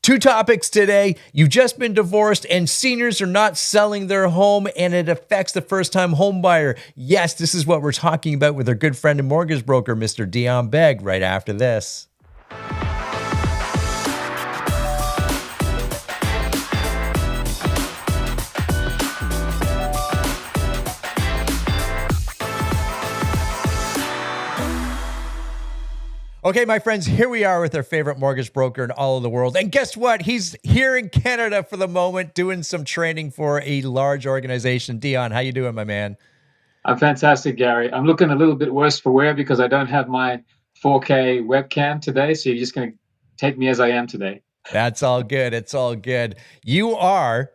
Two topics today. You've just been divorced and seniors are not selling their home and it affects the first-time home buyer. Yes, this is what we're talking about with our good friend and mortgage broker, Mr. Dion Begg, right after this. Okay, my friends, here we are with our favorite mortgage broker in all of the world. And guess what? He's here in Canada for the moment doing some training for a large organization. Dion, how you doing, my man? I'm fantastic, Gary. I'm looking a little bit worse for wear because I don't have my 4K webcam today. So you're just going to take me as I am today. That's all good. It's all good. You are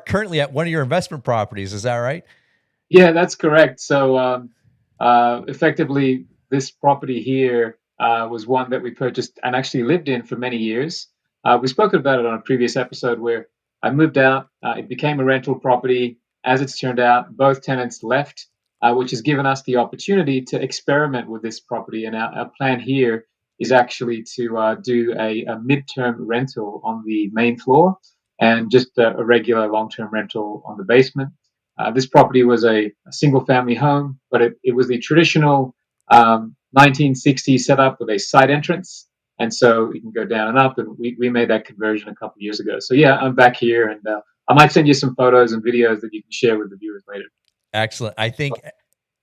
currently at one of your investment properties. Is that right? Yeah, that's correct. So effectively, this property here was one that we purchased and actually lived in for many years. We spoke about it on a previous episode where I moved out. It became a rental property. As it's turned out, both tenants left, which has given us the opportunity to experiment with this property. And our plan here is actually to do a midterm rental on the main floor and just a regular long-term rental on the basement. This property was a single family home, but it was the traditional 1960s setup with a side entrance. And so you can go down and up. And we made that conversion a couple of years ago. So, yeah, I'm back here and I might send you some photos and videos that you can share with the viewers later. Excellent. I think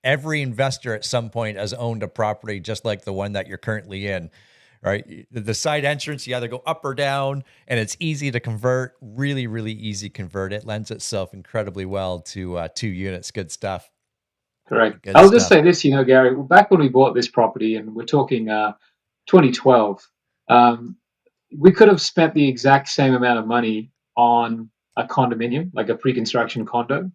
every investor at some point has owned a property just like the one that you're currently in, right? The side entrance, you either go up or down, and it's easy to convert, really, really easy convert. It lends itself incredibly well to 2 units. Good stuff. Correct. Good I'll just stuff. say this, Gary, back when we bought this property, and we're talking 2012, um, we could have spent the exact same amount of money on a condominium, like a pre-construction condo.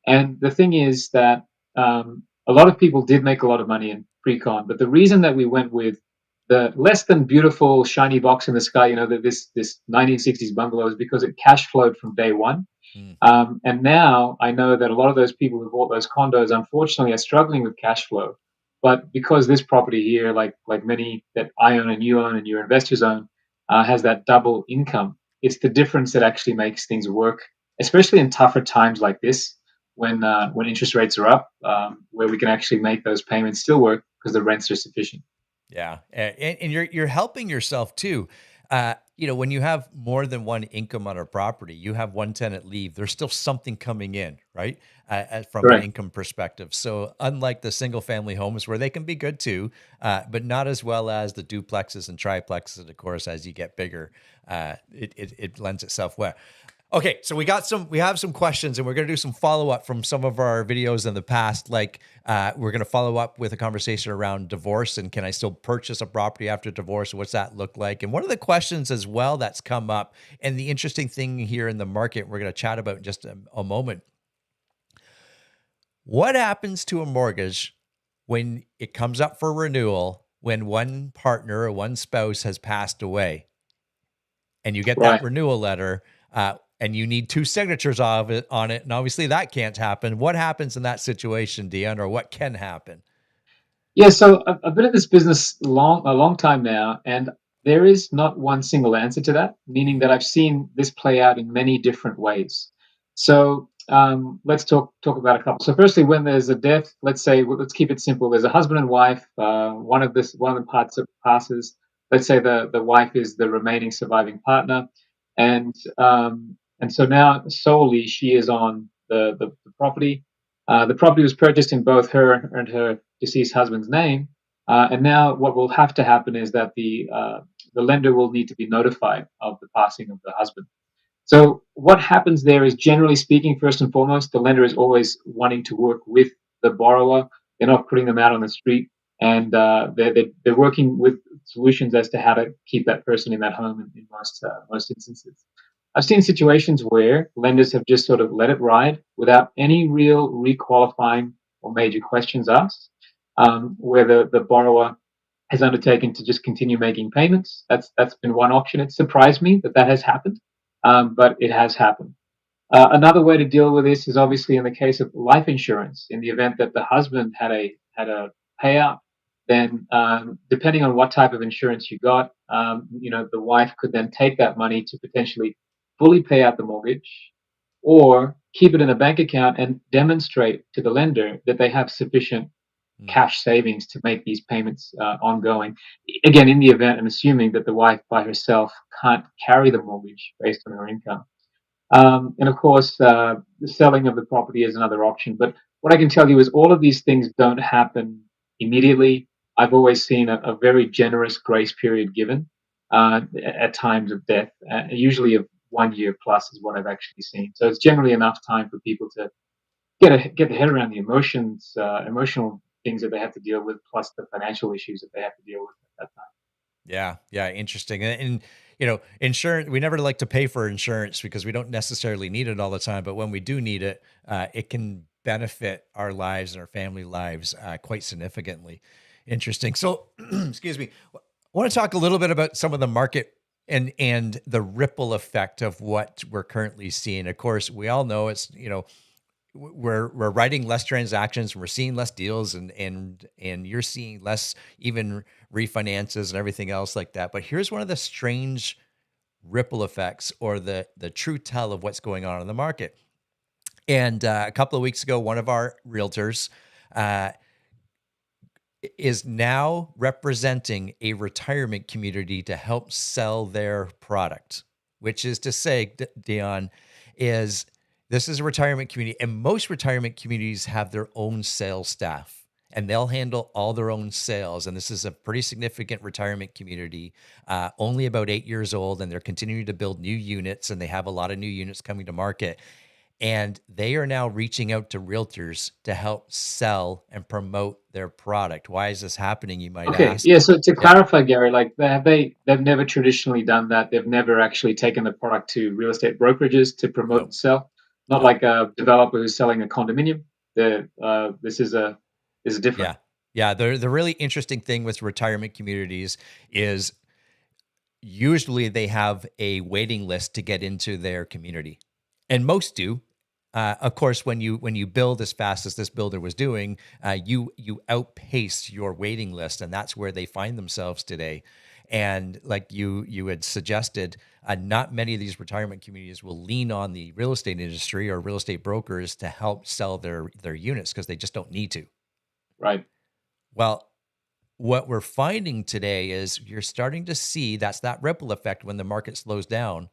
And the thing is that a lot of people did make a lot of money in pre-con, but the reason that we went with the less than beautiful shiny box in the sky, this 1960s bungalow, is because it cash flowed from day one. Mm. And now I know that a lot of those people who bought those condos, unfortunately, are struggling with cash flow. But because this property here, like many that I own and you own and your investors own, has that double income, it's the difference that actually makes things work, especially in tougher times like this, when interest rates are up, where we can actually make those payments still work because the rents are sufficient. Yeah, and you're helping yourself too. When you have more than one income on a property, you have one tenant leave. There's still something coming in, right? From an Correct. income perspective. So unlike the single family homes where they can be good too, but not as well as the duplexes and triplexes. And of course, as you get bigger, it lends itself well. Okay, so we have some questions, and we're going to do some follow up from some of our videos in the past. Like, we're going to follow up with a conversation around divorce and can I still purchase a property after divorce? What's that look like? And one of the questions as well that's come up, and the interesting thing here in the market, we're going to chat about in just a moment. What happens to a mortgage when it comes up for renewal when one partner or one spouse has passed away, and you get that Right. renewal letter? And you need two signatures of it on it. And obviously that can't happen. What happens in that situation, Dion, or what can happen? Yeah, so I've been in this business a long time now, and there is not one single answer to that, meaning that I've seen this play out in many different ways. So let's talk about a couple. So firstly, when there's a death, let's say let's keep it simple. There's a husband and wife. One of the parts that passes. Let's say the wife is the remaining surviving partner, and and so now solely she is on the property. The property was purchased in both her and her deceased husband's name, and now what will have to happen is that the lender will need to be notified of the passing of the husband. So what happens there is, generally speaking, first and foremost, the lender is always wanting to work with the borrower. They're not putting them out on the street, and they're working with solutions as to how to keep that person in that home in most instances. I've seen situations where lenders have just sort of let it ride without any real requalifying or major questions asked, where the borrower has undertaken to just continue making payments. That's been one option. It surprised me that has happened, but it has happened. Another way to deal with this is obviously in the case of life insurance. In the event that the husband had a payout, then depending on what type of insurance you got, the wife could then take that money to potentially fully pay out the mortgage or keep it in a bank account and demonstrate to the lender that they have sufficient Mm. cash savings to make these payments ongoing. Again, in the event and assuming that the wife by herself can't carry the mortgage based on her income. And of course, the selling of the property is another option. But what I can tell you is all of these things don't happen immediately. I've always seen a very generous grace period given at times of death, usually of 1 year plus is what I've actually seen. So it's generally enough time for people to get the head around the emotional things that they have to deal with, plus the financial issues that they have to deal with at that time. Yeah, yeah, interesting. And insurance, we never like to pay for insurance because we don't necessarily need it all the time. But when we do need it, it can benefit our lives and our family lives quite significantly. Interesting. So, excuse me. I want to talk a little bit about some of the market and the ripple effect of what we're currently seeing. Of course, we all know it's we're writing less transactions, we're seeing less deals, and you're seeing less even refinances and everything else like that. But here's one of the strange ripple effects or the true tell of what's going on in the market. And a couple of weeks ago, one of our realtors uh, is now representing a retirement community to help sell their product, which is to say, Dion, is this is a retirement community, and most retirement communities have their own sales staff and they'll handle all their own sales. And this is a pretty significant retirement community, only about 8 years old, and they're continuing to build new units, and they have a lot of new units coming to market. And they are now reaching out to realtors to help sell and promote their product. Why is this happening, you might Okay, ask? yeah. So to Yeah. clarify, Gary, like they've never traditionally done that. They've never actually taken the product to real estate brokerages to promote Nope. and sell. Not Nope. like a developer who's selling a condominium. This is different. Yeah. Yeah. The really interesting thing with retirement communities is usually they have a waiting list to get into their community, and most do. Of course, when you build as fast as this builder was doing, you outpace your waiting list, and that's where they find themselves today. And like you had suggested, not many of these retirement communities will lean on the real estate industry or real estate brokers to help sell their units because they just don't need to. Right. Well, what we're finding today is you're starting to see that's that ripple effect when the market slows down.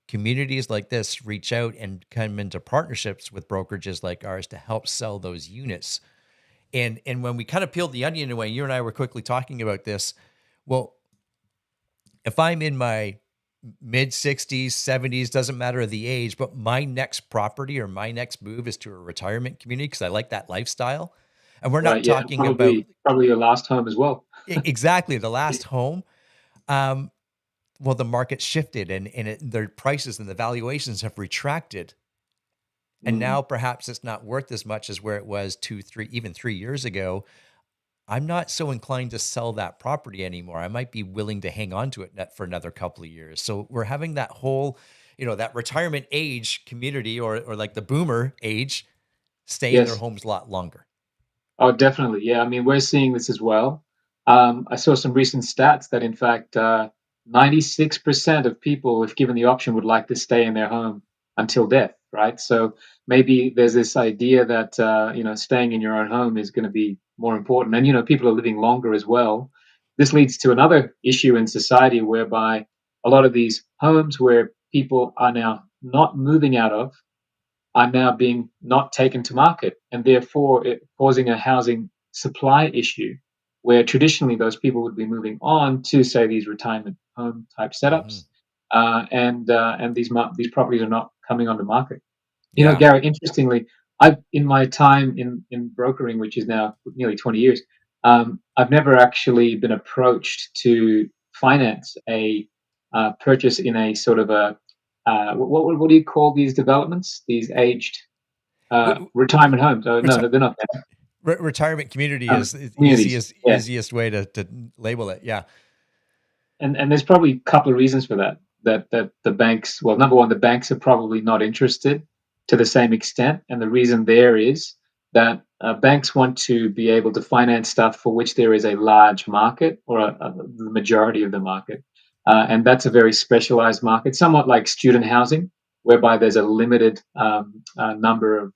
Communities like this reach out and come into partnerships with brokerages like ours to help sell those units. And when we kind of peeled the onion away, you and I were quickly talking about this. Well, if I'm in my mid 60s, 70s, doesn't matter the age, but my next property or my next move is to a retirement community because I like that lifestyle. And we're not Right. Yeah. talking about Probably your last home as well. exactly the last home. Um, well, the market shifted and their prices and the valuations have retracted. And Mm. now perhaps it's not worth as much as where it was 2, 3, even 3 years ago. I'm not so inclined to sell that property anymore. I might be willing to hang on to it for another couple of years. So we're having that whole, that retirement age community or like the boomer age stay in their Yes. homes a lot longer. Oh, definitely. Yeah. I mean, we're seeing this as well. I saw some recent stats that, in fact, 96% of people, if given the option, would like to stay in their home until death, right? So maybe there's this idea that, staying in your own home is going to be more important. And, people are living longer as well. This leads to another issue in society whereby a lot of these homes where people are now not moving out of are now being not taken to market, and therefore it causing a housing supply issue where traditionally those people would be moving on to say these retirement home type Hmm. setups, and these properties are not coming on the market. Yeah. Gary, interestingly, I've in my time in brokering, which is now nearly 20 years, I've never actually been approached to finance a purchase in a sort of a what do you call these developments? These aged W- retirement homes? Oh no, reti- no, they're not there. retirement community is Communities. Yeah, easiest way to label it. Yeah. and there's probably a couple of reasons for that. That the banks, well, number one, the banks are probably not interested to the same extent, and the reason there is that banks want to be able to finance stuff for which there is a large market or the majority of the market. And that's a very specialized market, somewhat like student housing, whereby there's a limited number of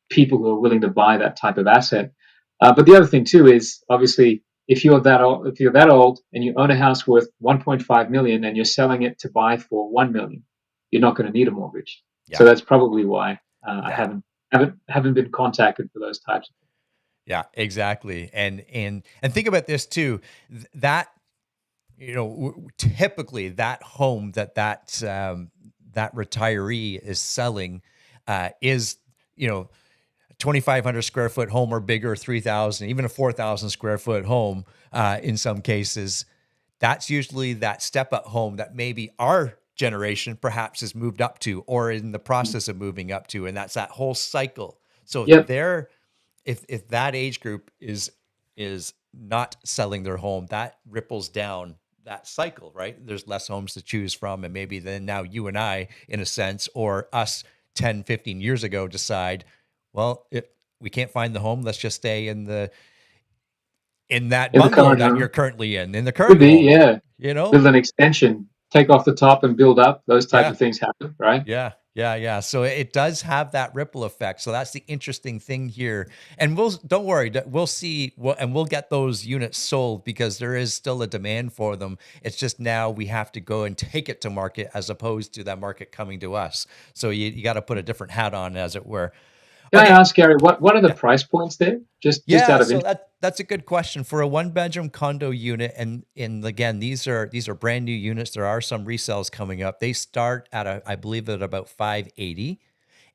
people who are willing to buy that type of asset. But the other thing too is obviously if you're that old and you own a house worth 1.5 million and you're selling it to buy for 1 million, you're not going to need a mortgage. So Yeah. that's probably why I Yeah. haven't been contacted for those types. Yeah, exactly. And think about this too. That typically that home that retiree is selling is, you know, 2,500 square foot home or bigger, 3,000, even a 4,000 square foot home in some cases. That's usually that step up home that maybe our generation perhaps has moved up to or in the of. process of moving up to. And that's that whole cycle. So Yep, there, if that age group is not selling their home, that ripples down that cycle, right? There's less homes to choose from. And maybe then now you and I, in a sense, or us 10, 15 years ago decide, well, if we can't find the home, let's just stay in that in the bungalow current that you're home currently in the could current be, home, yeah. you know? Build an extension, take off the top and build up. Those type Yeah. of things happen, right? Yeah, yeah, yeah. So it does have that ripple effect. So that's the interesting thing here. And don't worry, we'll see, and we'll get those units sold because there is still a demand for them. It's just now we have to go and take it to market as opposed to that market coming to us. So you got to put a different hat on, as it were. Can I Okay. ask Gary, what are the Yeah. price points there? Just Yeah, out of so interest. that's a good question for a one bedroom condo unit, and again, these are brand new units. There are some resales coming up. They start at I believe at about 580,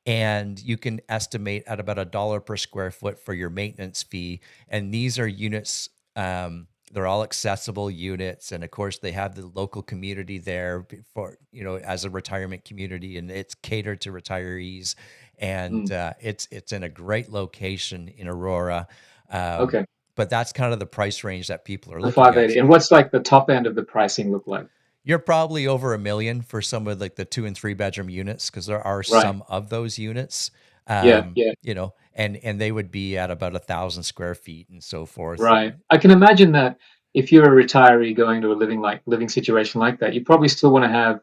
and you can estimate at about $1 per square foot for your maintenance fee. And these are units. They're all accessible units, and of course, they have the local community there for as a retirement community, and it's catered to retirees, and Mm, it's in a great location in Aurora. Um, okay, but that's kind of the price range that people are the looking at. 580. And what's like the top end of the pricing look like? You're probably over a million for some of like the 2 and 3 bedroom units because there are Right. some of those units, Yeah, yeah, and they would be at about 1,000 square feet and so forth. right. I can imagine that if you're a retiree going to a living situation like that, you probably still want to have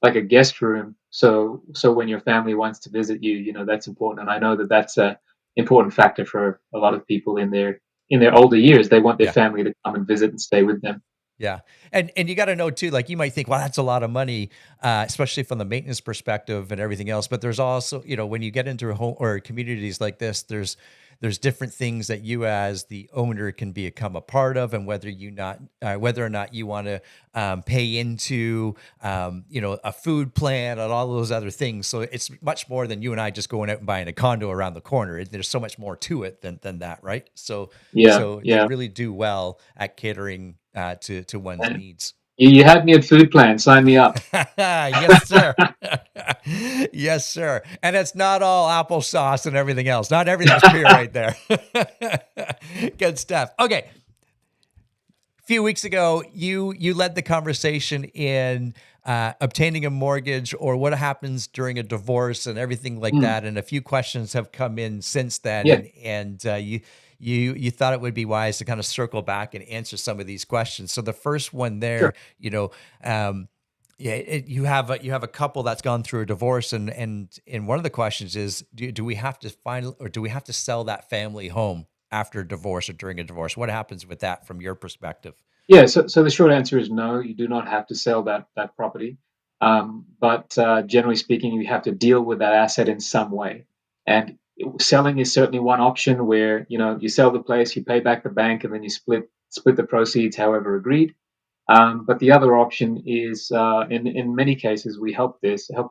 like a guest room. So when your family wants to visit you, that's important. And I know that that's a important factor for a lot of people in their older years. They want their Yeah. family to come and visit and stay with them. Yeah. And you got to know too, like you might think, well, that's a lot of money, especially from the maintenance perspective and everything else. But there's also, when you get into a home or communities like this, there's different things that you as the owner can become a part of, and whether or not you want to pay into, a food plan and all those other things. So it's much more than you and I just going out and buying a condo around the corner. There's so much more to it than that, right? So Yeah, so they yeah. really do well at catering to one's And needs. you had me at food plan. Sign me up. Yes, sir. Yes, sir. And it's not all applesauce and everything else. Not everything's pure right there. Good stuff. Okay. A few weeks ago, you led the conversation in obtaining a mortgage or what happens during a divorce and everything like Mm, that. And a few questions have come in since then, yeah, and you thought it would be wise to kind of circle back and answer some of these questions. So the first one sure. there, yeah, you have a couple that's gone through a divorce, and one of the questions is, do we have to find or do we have to sell that family home after divorce or during a divorce? What happens with that from your perspective? Yeah, so the short answer is no, you do not have to sell that property. But generally speaking, you have to deal with that asset in some way. And selling is certainly one option where, you sell the place, you pay back the bank, and then you split the proceeds however agreed. But the other option is, in many cases, we help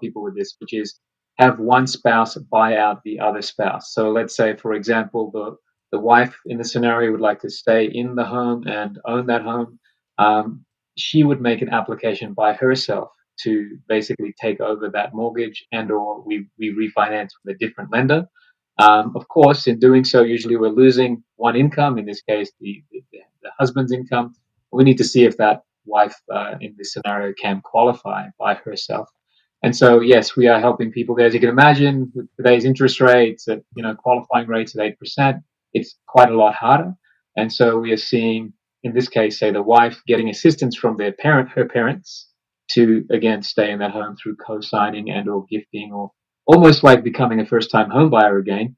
people with this, which is have one spouse buy out the other spouse. So let's say, for example, the wife in the scenario would like to stay in the home and own that home. Um, she would make an application by herself to basically take over that mortgage, and or we refinance with a different lender. Of course, in doing so, usually we're losing one income. In this case, the husband's income. We need to see if that wife in this scenario can qualify by herself. And so, yes, we are helping people there. As you can imagine, with today's interest rates at qualifying rates at 8%, it's quite a lot harder. And so we are seeing, in this case, say the wife getting assistance from her parents, to again stay in that home through co-signing and or gifting, or almost like becoming a first-time home buyer again,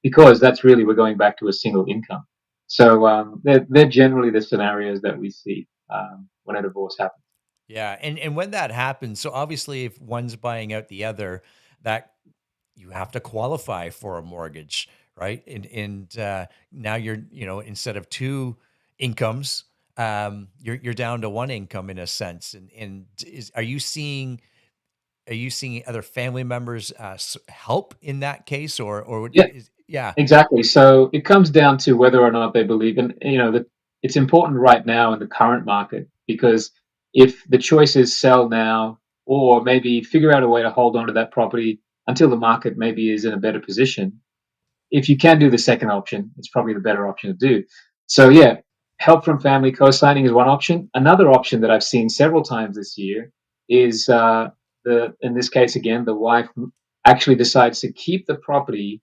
because that's really, we're going back to a single income. So they're generally the scenarios that we see when a divorce happens. Yeah, and when that happens, so obviously if one's buying out the other, that you have to qualify for a mortgage, right? And now you're, instead of two incomes, you're down to one income in a sense. And are you seeing other family members help in that case, or Yeah, yeah, exactly. So it comes down to whether or not they believe in, that it's important right now in the current market, because if the choice is sell now or maybe figure out a way to hold on to that property until the market maybe is in a better position, if you can do the second option, it's probably the better option to do. So yeah, help from family co-signing is one option. Another option that I've seen several times this year is the in this case again, the wife actually decides to keep the property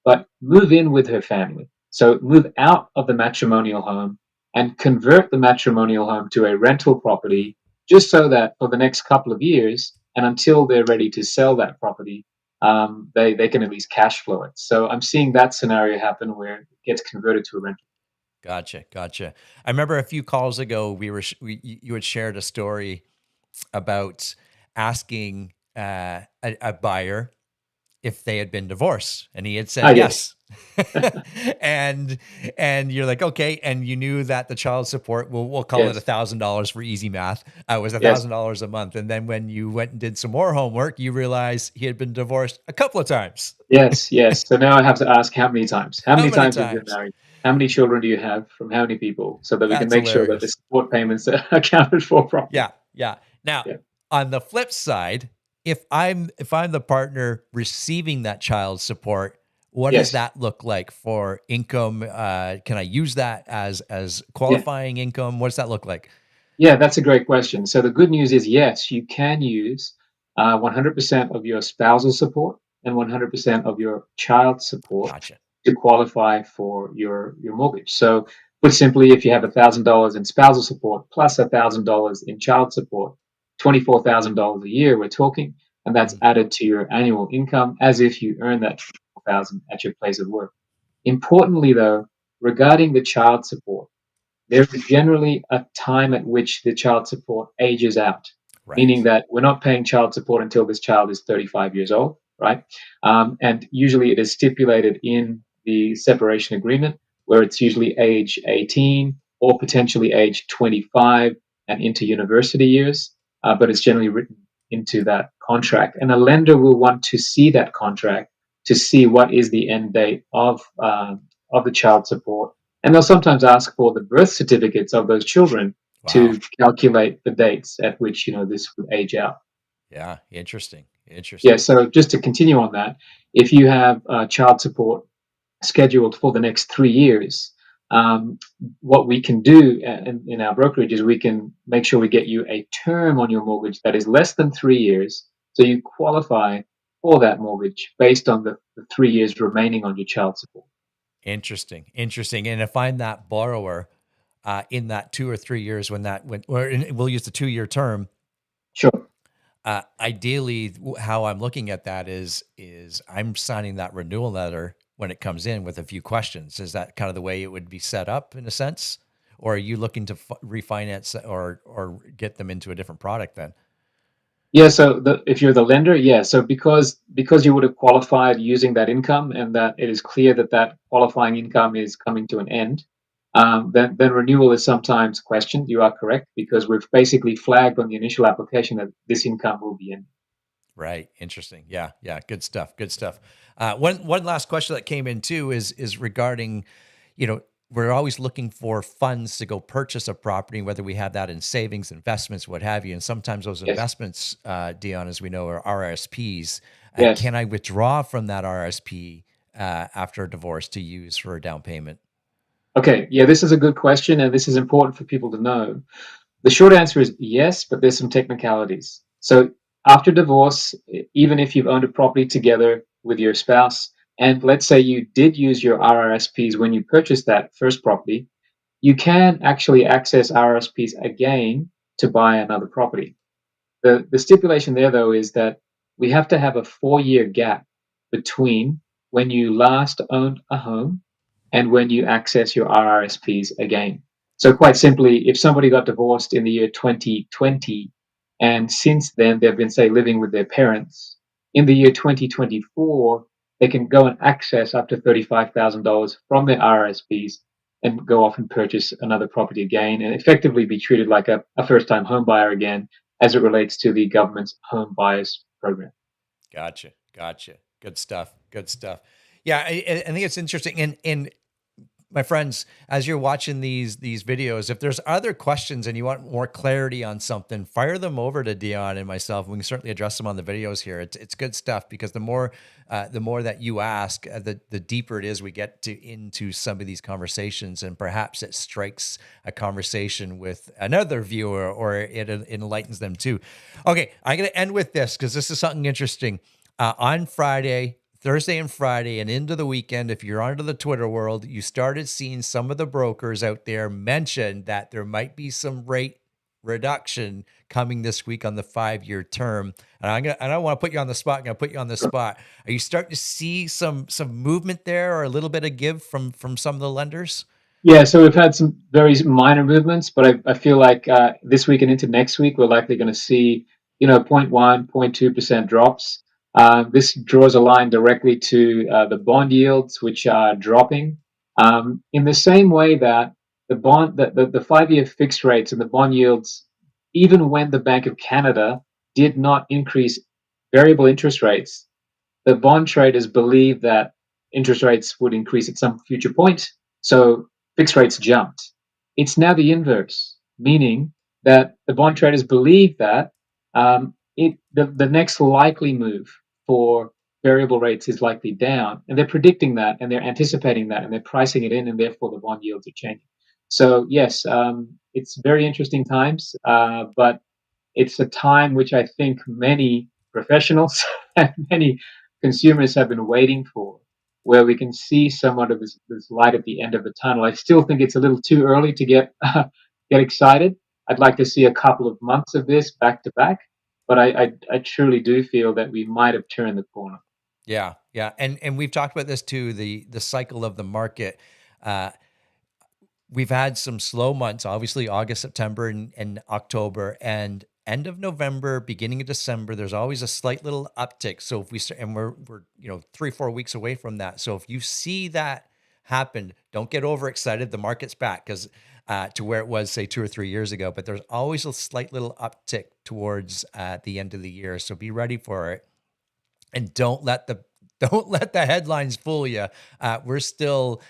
but move in with her family. So move out of the matrimonial home and convert the matrimonial home to a rental mm, property, just so that for the next couple of years and until they're ready to sell that property, they can at least cash flow it. So I'm seeing that scenario happen where it gets converted to a rental. gotcha, gotcha. I remember a few calls ago you had shared a story about asking a buyer if they had been divorced, and he had Ah, said yes, yes. and and you're like, okay, and you knew that the child support, we'll call it yes, $1,000 for easy math, was yes, $1,000 a month. And then when you went and did some more homework, you realized he had been divorced a couple of times. yes, yes. So now I have to ask how many times? How How many many times have you been times? married? How many children do you have from how many people? So that we can That's make sure that the hilarious. support payments are accounted for properly. Yeah, yeah. Now, Yeah. on the flip side, if I'm the partner receiving that child support, what does Yes. that look like for income? Can I use that as Yeah. qualifying income? What does that look like? Yeah, that's a great question. So the good news is, yes, you can use 100% of your spousal support and 100% of your child support Gotcha. to qualify for your mortgage. So, put simply, if you have $1,000 in spousal support plus $1,000 in child support, $24,000 a year, we're talking, and that's Mm, added to your annual income as if you earn that 24,000 at your place of work. Importantly, though, regarding the child support, there's generally a time at which the child support ages out, meaning right. that we're not paying child support until this child is 35 years old, right? And usually it is stipulated in the separation agreement, where it's usually age 18 or potentially age 25 and into university years, but it's generally written into that contract. And a lender will want to see that contract to see what is the end date of the child support, and they'll sometimes ask for the birth certificates of those children Wow. to calculate the dates at which this would age out. Yeah. Interesting. Yeah. Interesting. So just to continue on that, if you have child support scheduled for the next 3 years, um, what we can do in our brokerage is we can make sure we get you a term on your mortgage that is less than 3 years, so you qualify for that mortgage based on the 3 years remaining on your child support. Interesting. Interesting. And if I'm that borrower, in that 2 or 3 years, we'll use the 2 year term. Sure. Ideally, how I'm looking at that is I'm signing that renewal letter when it comes in with a few questions. Is that kind of the way it would be set up in a sense, or are you looking to refinance or get them into a different product then? Yeah, so if you're the lender, yeah. So because you would have qualified using that income, and that it is clear that that qualifying income is coming to an end, then renewal is sometimes questioned. You are correct, because we've basically flagged on the initial application that this income will be in. Right. Interesting. Yeah. Yeah. Good stuff. Good stuff. One last question that came in too is regarding, you know, we're always looking for funds to go purchase a property, whether we have that in savings, investments, what have you. And sometimes those Yes, investments, Dion, as we know, are RSPs. yes. Can I withdraw from that RSP after a divorce to use for a down payment? Okay, yeah. This is a good question, and this is important for people to know. The short answer is yes, but there's some technicalities. So After divorce, even if you've owned a property together with your spouse, and let's say you did use your RRSPs when you purchased that first property, you can actually access RRSPs again to buy another property. The stipulation there, though, is that we have to have a 4-year gap between when you last owned a home and when you access your RRSPs again. So, quite simply, if somebody got divorced in the year 2020, and since then they've been, say, living with their parents, in the year 2024, they can go and access up to $35,000 from their RRSPs and go off and purchase another property again and effectively be treated like a first time home buyer again as it relates to the government's home buyers program. Gotcha. Gotcha. Good stuff. Good stuff. Yeah, I think it's interesting. And my friends, as you're watching these videos, if there's other questions and you want more clarity on something, fire them over to Dion and myself. We can certainly address them on the videos here. It's good stuff because the more that you ask, the deeper it is we get into some of these conversations, and perhaps it strikes a conversation with another viewer, or it enlightens them too. Okay, I'm going to end with this because this is something interesting. On Thursday and Friday and into the weekend, if you're onto the Twitter world, you started seeing some of the brokers out there mention that there might be some rate reduction coming this week on the 5-year term. And I don't want to put you on the spot. I'm going to put you on the spot. Are you starting to see some movement there, or a little bit of give from some of the lenders? Yeah, so we've had some very minor movements, but I feel like this week and into next week, we're likely going to see, 0.1, 0.2% drops. This draws a line directly to the bond yields, which are dropping. In the same way that the 5-year fixed rates and the bond yields, even when the Bank of Canada did not increase variable interest rates, the bond traders believed that interest rates would increase at some future point. So fixed rates jumped. It's now the inverse, meaning that the bond traders believe that the next likely move for variable rates is likely down, and they're predicting that, and they're anticipating that, and they're pricing it in, and therefore the bond yields are changing. So yes, it's very interesting times, but it's a time which I think many professionals and many consumers have been waiting for, where we can see somewhat of this light at the end of the tunnel. I still think it's a little too early to get get excited. I'd like to see a couple of months of this back to back, but I truly do feel that we might have turned the corner. Yeah, yeah, and we've talked about this too. The cycle of the market. Uh, we've had some slow months, obviously August, September, and October, and end of November, beginning of December. There's always a slight little uptick. So if we start, and we're 3-4 weeks away from that. So if you see that happen, don't get overexcited. The market's back because to where it was, say, 2 or 3 years ago. But there's always a slight little uptick towards the end of the year. So be ready for it, and don't let the headlines fool you. We're still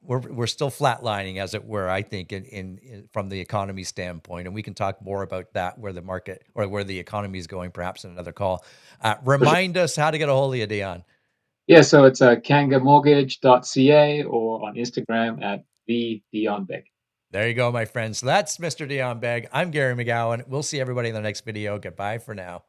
we're still flatlining, as it were. I think in from the economy standpoint, and we can talk more about that, where the market or where the economy is going, perhaps in another call. For sure. Remind us how to get a hold of you, Dion. Yeah, so it's kangamortgage.ca or on Instagram at the Dion Beck. There you go, my friends. So that's Mr. Dion Begg. I'm Gary McGowan. We'll see everybody in the next video. Goodbye for now.